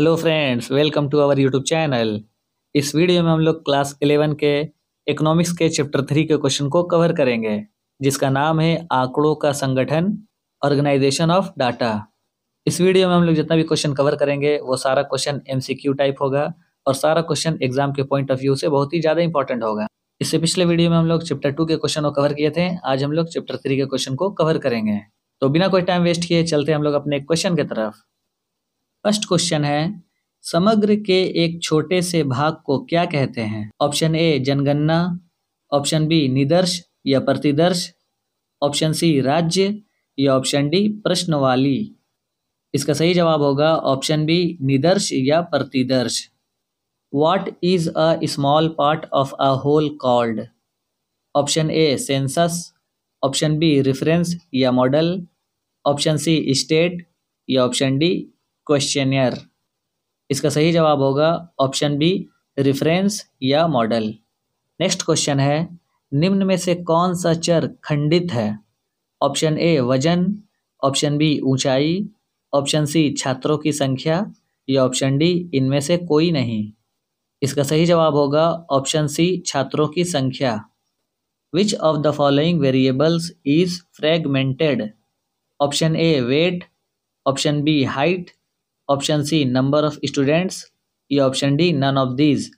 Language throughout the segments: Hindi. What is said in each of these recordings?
Hello friends, welcome to our YouTube channel. इस वीडियो में हम लोग क्लास 11 के इकोनॉमिक्स के चैप्टर 3 के क्वेश्चन को कवर करेंगे, जिसका नाम है आंकड़ों का संगठन, ऑर्गेनाइजेशन ऑफ डाटा। इस वीडियो में हम लोग जितना भी क्वेश्चन कवर करेंगे वो सारा क्वेश्चन MCQ टाइप होगा और सारा क्वेश्चन एग्जाम के पॉइंट ऑफ व्यू से बहुत ही ज़्यादा इंपॉर्टेंट होगा। इससे पिछले वीडियो में हम लोग चैप्टर 2 के क्वेश्चन को कवर किए थे। आज हम लोग चैप्टर 3 के क्वेश्चन को कवर करेंगे। तो बिना कोई टाइम वेस्ट किए चलते हम लोग अपने क्वेश्चन की तरफ। फर्स्ट क्वेश्चन है, समग्र के एक छोटे से भाग को क्या कहते हैं? ऑप्शन ए जनगणना, ऑप्शन बी निदर्श या प्रतिदर्श, ऑप्शन सी राज्य या ऑप्शन डी प्रश्नवाली। इसका सही जवाब होगा ऑप्शन बी निदर्श या प्रतिदर्श। What is a small part of a whole called? Option A census, option B reference या मॉडल, ऑप्शन सी स्टेट या ऑप्शन डी क्वेश्चनियर। इसका सही जवाब होगा ऑप्शन बी रेफरेंस या मॉडल। नेक्स्ट क्वेश्चन है, निम्न में से कौन सा चर खंडित है? ऑप्शन ए वजन, ऑप्शन बी ऊंचाई, ऑप्शन सी छात्रों की संख्या या ऑप्शन डी इनमें से कोई नहीं। इसका सही जवाब होगा ऑप्शन सी छात्रों की संख्या। Which of the following variables is fragmented? Option A weight, option B height, option C number of students या option D none of these.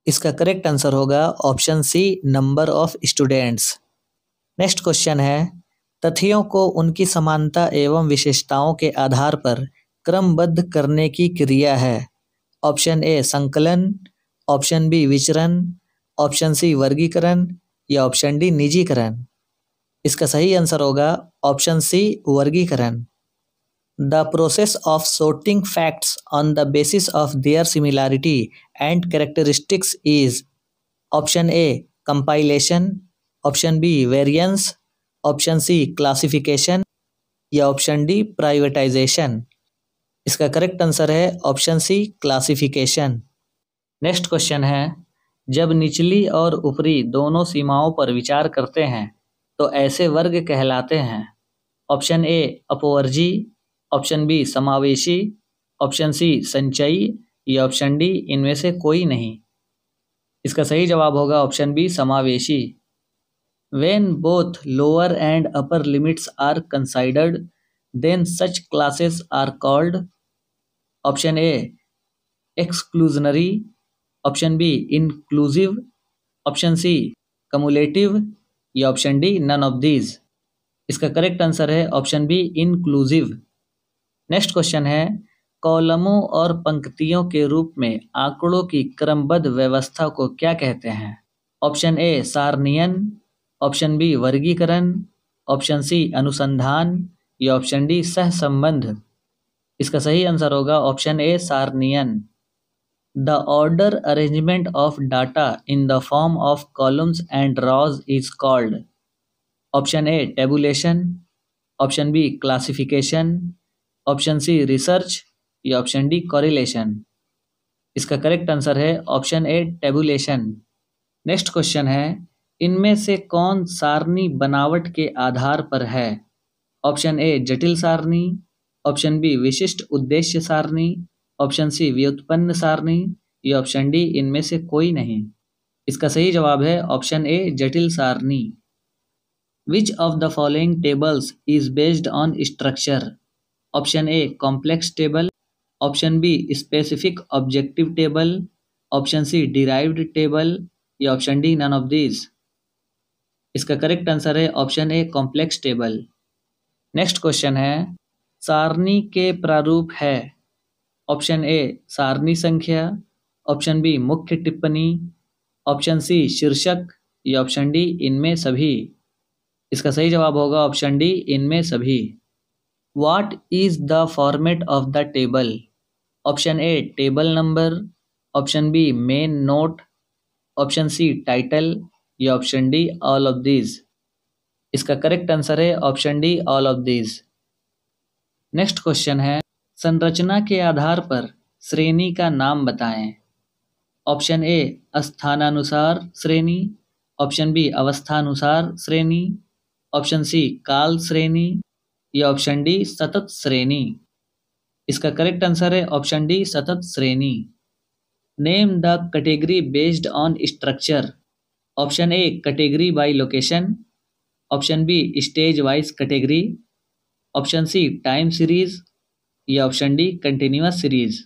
इसका करेक्ट आंसर होगा option C number of students. Next question है, तथ्यों को उनकी समानता एवं विशेषताओं के आधार पर क्रमबद्ध करने की क्रिया है। ऑप्शन ए संकलन, ऑप्शन बी विचरण, ऑप्शन सी वर्गीकरण या ऑप्शन डी निजीकरण। इसका सही आंसर होगा ऑप्शन सी वर्गीकरण। The process of sorting facts on the basis of their similarity and characteristics is option A compilation, option B variance, option C classification या option D privatization। इसका करेक्ट आंसर है option C classification. Next question है, जब निचली और ऊपरी दोनों सीमाओं पर विचार करते हैं तो ऐसे वर्ग कहलाते हैं। ऑप्शन ए अपवर्जी, ऑप्शन बी समावेशी, ऑप्शन सी संचयी या ऑप्शन डी इनमें से कोई नहीं। इसका सही जवाब होगा ऑप्शन बी समावेशी। When both lower and upper limits are considered, then such classes are called option A exclusionary, option B inclusive, option C cumulative या option D none of these। इसका करेक्ट आंसर है option B inclusive। Next question है, कॉलमों और पंक्तियों के रूप में आंकड़ों की क्रमबद्ध व्यवस्था को क्या कहते हैं? ऑप्शन ए सारणीयन, ऑप्शन बी वर्गीकरण, ऑप्शन सी अनुसंधान या ऑप्शन डी सहसंबंध। इसका सही आंसर होगा ऑप्शन ए सारणीयन। The order arrangement of data in the form of columns and rows is called. Option A tabulation, option B classification, option C research या ऑप्शन डी कॉरिलेशन। इसका करेक्ट आंसर है option A tabulation. Next question है, इनमें से कौन सारणी बनावट के आधार पर है? ऑप्शन ए जटिल सारणी, ऑप्शन बी विशिष्ट उद्देश्य सारणी, ऑप्शन सी व्युत्पन्न सारणी या ऑप्शन डी इनमें से कोई नहीं। इसका सही जवाब है ऑप्शन ए जटिल सारणी। Which of the following tables is based on structure? Option A complex table, option B specific objective table, option C derived table या option D none of these. इसका करेक्ट आंसर है option A complex table. Next question है, सारणी के प्रारूप है। ऑप्शन ए सारणी संख्या, ऑप्शन बी मुख्य टिप्पणी, ऑप्शन सी शीर्षक या ऑप्शन डी इनमें सभी। इसका सही जवाब होगा ऑप्शन डी इनमें सभी। What is the format of the table? Option A table number, option B main note, option C title या option D all of these. इसका करेक्ट आंसर है option D all of these. Next question है, संरचना के आधार पर श्रेणी का नाम बताएं। ऑप्शन ए स्थानानुसार श्रेणी, ऑप्शन बी अवस्थानुसार श्रेणी, ऑप्शन सी काल श्रेणी या ऑप्शन डी सतत श्रेणी। इसका करेक्ट आंसर है ऑप्शन डी सतत श्रेणी। Name the category based on structure. Option A category by location, option B stage wise category, option C time series या ऑप्शन डी कंटिन्यूअस सीरीज।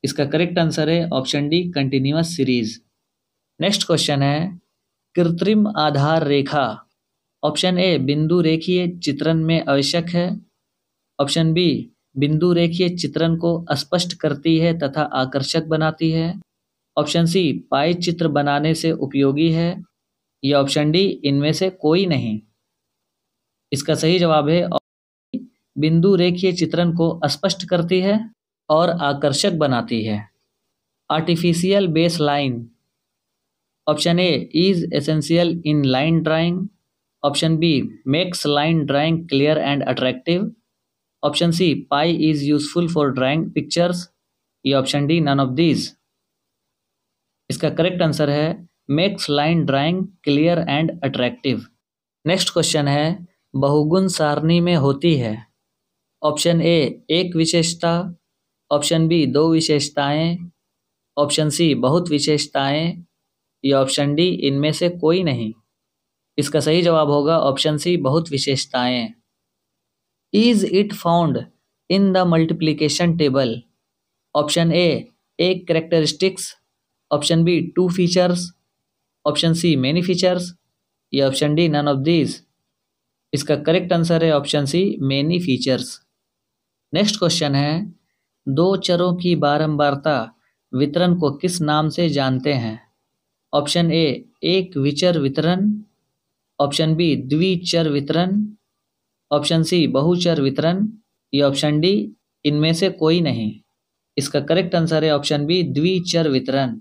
इसका करेक्ट आंसर है option D continuous series. Next question है कृत्रिम आधार रेखा। ऑप्शन ए बिंदु रेखीय चित्रण में आवश्यक है, ऑप्शन बी बिंदु रेखीय चित्रण को स्पष्ट करती है तथा आकर्षक बनाती है, ऑप्शन सी पाई चित्र बनाने से उपयोगी है या ऑप्शन डी इनमें से कोई नहीं। इसका सही जवाब है बिंदु रेखीय चित्रण को स्पष्ट करती है और आकर्षक बनाती है। Artificial base line. Option A is essential in line drawing, option B makes line drawing clear and attractive, option C pie is useful for drawing pictures या option D none of these. इसका करेक्ट आंसर है makes line drawing clear and attractive. Next question है बहुगुण सारणी में होती है। ऑप्शन ए एक विशेषता, ऑप्शन बी दो विशेषताएं, ऑप्शन सी बहुत विशेषताएं या ऑप्शन डी इनमें से कोई नहीं। इसका सही जवाब होगा ऑप्शन सी बहुत विशेषताएं। Is it found in the multiplication table. Option A एक characteristics, option B two features, option C many features या option D none of these. इसका करेक्ट आंसर है option C many features. Next question है दो चरों की बारंबारता वितरण को किस नाम से जानते हैं। ऑप्शन ए एक विचर वितरण, ऑप्शन बी द्विचर वितरण, ऑप्शन सी बहुचर वितरण या ऑप्शन डी इनमें से कोई नहीं। इसका करेक्ट आंसर है ऑप्शन बी द्विचर वितरण।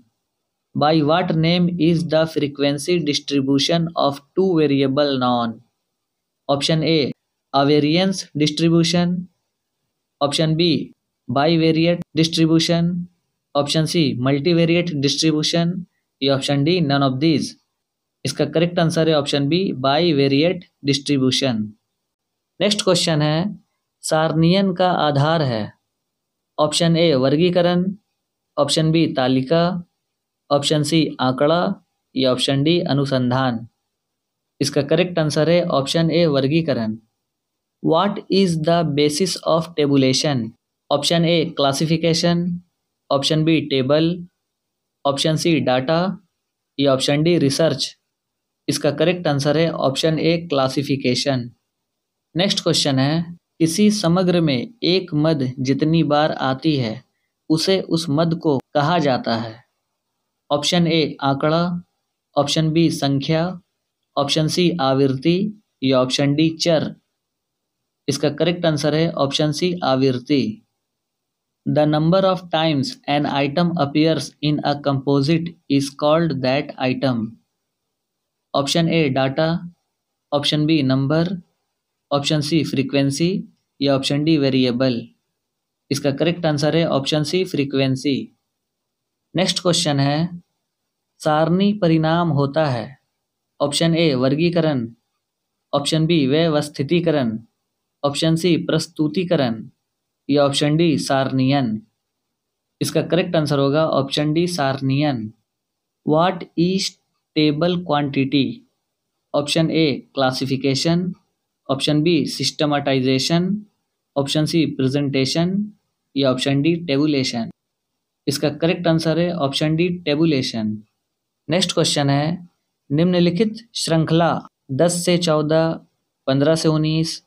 By what name is the frequency distribution of two variable known. Option A अवेरियंस distribution, option B bivariate distribution, option C multivariate distribution या option D none of these. इसका करेक्ट आंसर है option B bivariate distribution. Next question है सारणियन का आधार है। ऑप्शन ए वर्गीकरण, ऑप्शन बी तालिका, ऑप्शन सी आंकड़ा या ऑप्शन डी अनुसंधान। इसका करेक्ट आंसर है ऑप्शन ए वर्गीकरण। What is the basis of tabulation. Option A classification, option B table, option C data या ऑप्शन डी रिसर्च। इसका करेक्ट आंसर है option A classification. Next question है किसी समग्र में एक मद जितनी बार आती है उसे उस मद को कहा जाता है। ऑप्शन ए आंकड़ा, ऑप्शन बी संख्या, ऑप्शन सी आवृत्ति या ऑप्शन डी चर। इसका करेक्ट आंसर है ऑप्शन सी आवृत्ति। The number of times an item appears in a composite is called that item. Option A data, option B number, option C frequency या ऑप्शन डी वेरिएबल। इसका करेक्ट आंसर है option C frequency. Next question है सारणी परिणाम होता है। ऑप्शन ए वर्गीकरण, ऑप्शन बी व्यवस्थितीकरण, ऑप्शन सी प्रस्तुतीकरण या ऑप्शन डी सारणियन। इसका करेक्ट आंसर होगा ऑप्शन डी सारणियन। What is table quantity. Option A classification, option B systematization, option C presentation या ऑप्शन डी टेबुलेशन। इसका करेक्ट आंसर है option D tabulation. Next question है निम्नलिखित श्रृंखला 10 से 14, 15 से 19,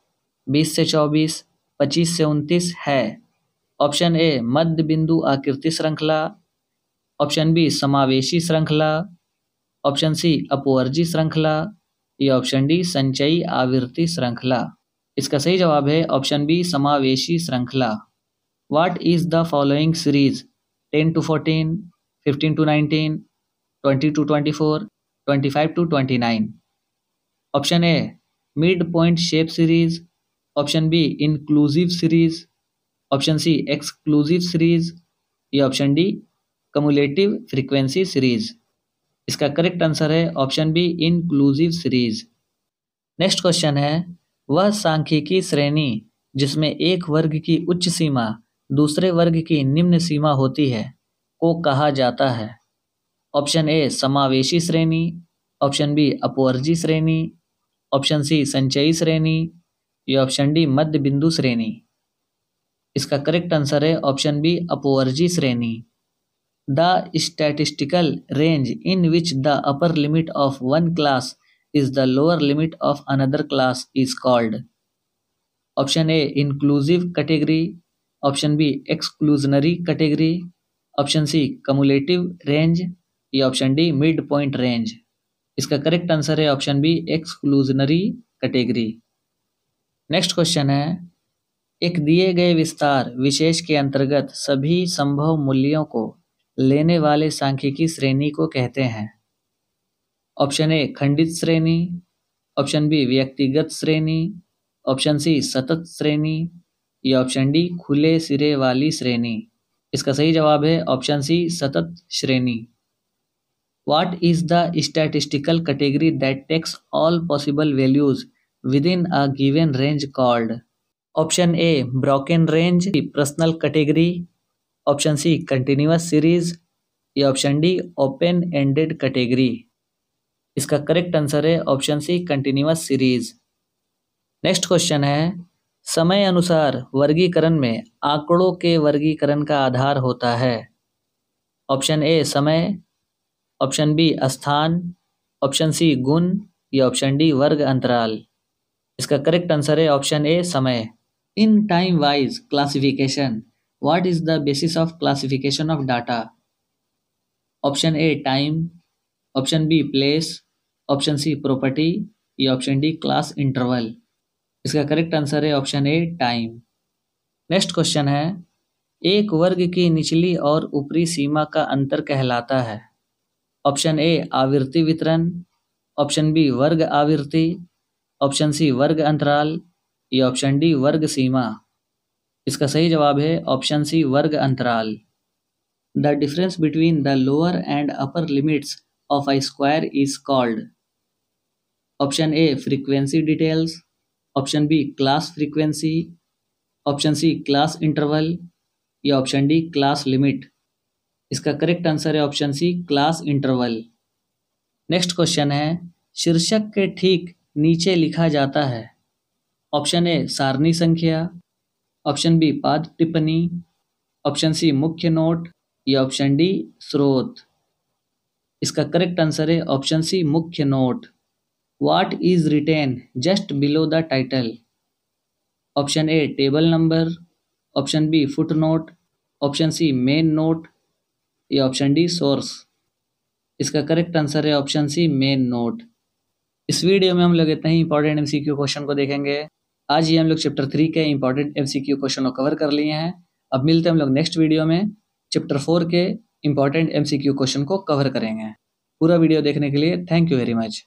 20 से 24, 25 से 29 है। ऑप्शन ए मध्य बिंदु आकृति श्रृंखला, ऑप्शन बी समावेशी श्रृंखला, ऑप्शन सी अपवर्जी श्रृंखला या ऑप्शन डी संचयी आवृत्ति श्रृंखला। इसका सही जवाब है ऑप्शन बी समावेशी श्रृंखला। What is the following series 10 to 14, 15 to 19, 20 to 24, 25 to 29। Option A mid point shape series, option B inclusive series, option C exclusive series या option D cumulative frequency series. इसका करेक्ट आंसर है option B inclusive series. Next question है वह सांख्यिकी श्रेणी जिसमें एक वर्ग की उच्च सीमा दूसरे वर्ग की निम्न सीमा होती है को कहा जाता है? ऑप्शन ए समावेशी श्रेणी, ऑप्शन बी अपवर्जी श्रेणी, ऑप्शन सी संचयी श्रेणी या ऑप्शन डी मध्य बिंदु श्रेणी। इसका करेक्ट आंसर है ऑप्शन बी अपवर्जी श्रेणी। The statistical range in which the upper limit of one class is the lower limit of another class is called. Option A inclusive category, option B exclusionary category, option C cumulative range या option D mid point range. इसका करेक्ट आंसर है option B exclusionary category. Next question है, एक दिए गए विस्तार विशेष के अंतर्गत सभी संभव मूल्यों को लेने वाले सांख्यिकी श्रेणी को कहते हैं? ऑप्शन ए खंडित श्रेणी, ऑप्शन बी व्यक्तिगत श्रेणी, ऑप्शन सी सतत श्रेणी या ऑप्शन डी खुले सिरे वाली श्रेणी। इसका सही जवाब है ऑप्शन सी सतत श्रेणी। What is the statistical category that takes all possible values within a given range called? Option A Broken range, personal category, option C continuous series या option D open ended category. इसका करेक्ट आंसर है option C continuous series. Next question है, समय अनुसार वर्गीकरण में आंकड़ों के वर्गीकरण का आधार होता है? ऑप्शन ए समय, ऑप्शन बी स्थान, ऑप्शन सी गुण या ऑप्शन डी वर्ग अंतराल। इसका करेक्ट आंसर है ऑप्शन ए समय। In time wise classification what is the basis of classification of data? Option A time, option B place, option C property या ऑप्शन डी क्लास इंटरवल। इसका करेक्ट आंसर है option A time. Next question है, एक वर्ग की निचली और ऊपरी सीमा का अंतर कहलाता है? ऑप्शन ए आवृत्ति वितरण, ऑप्शन बी वर्ग आवृत्ति, ऑप्शन सी वर्ग अंतराल या ऑप्शन डी वर्ग सीमा। इसका सही जवाब है ऑप्शन सी वर्ग अंतराल। The difference between the lower and upper limits of a square is called? Option A frequency details, option B class frequency, option C class interval या ऑप्शन डी क्लास लिमिट। इसका करेक्ट आंसर है option C class interval. Next question है, शीर्षक के ठीक नीचे लिखा जाता है? ऑप्शन ए सारणी संख्या, ऑप्शन बी पाद टिप्पणी, ऑप्शन सी मुख्य नोट या ऑप्शन डी स्रोत। इसका करेक्ट आंसर है ऑप्शन सी मुख्य note. What is written just below the title? Option A table number, option B foot note, option C main note या ऑप्शन डी सोर्स। इसका करेक्ट आंसर है ऑप्शन सी मेन नोट। इस वीडियो में हम लोग इतने ही इंपॉर्टेंट एमसीक्यू क्वेश्चन को देखेंगे। आज ही हम लोग चैप्टर 3 के इंपॉर्टेंट एमसीक्यू क्वेश्चन को कवर कर लिए हैं। अब मिलते हैं हम लोग नेक्स्ट वीडियो में चैप्टर 4 के इंपॉर्टेंट एमसीक्यू क्वेश्चन को कवर करेंगे। पूरा वीडियो देखने के लिए थैंक यू वेरी मच।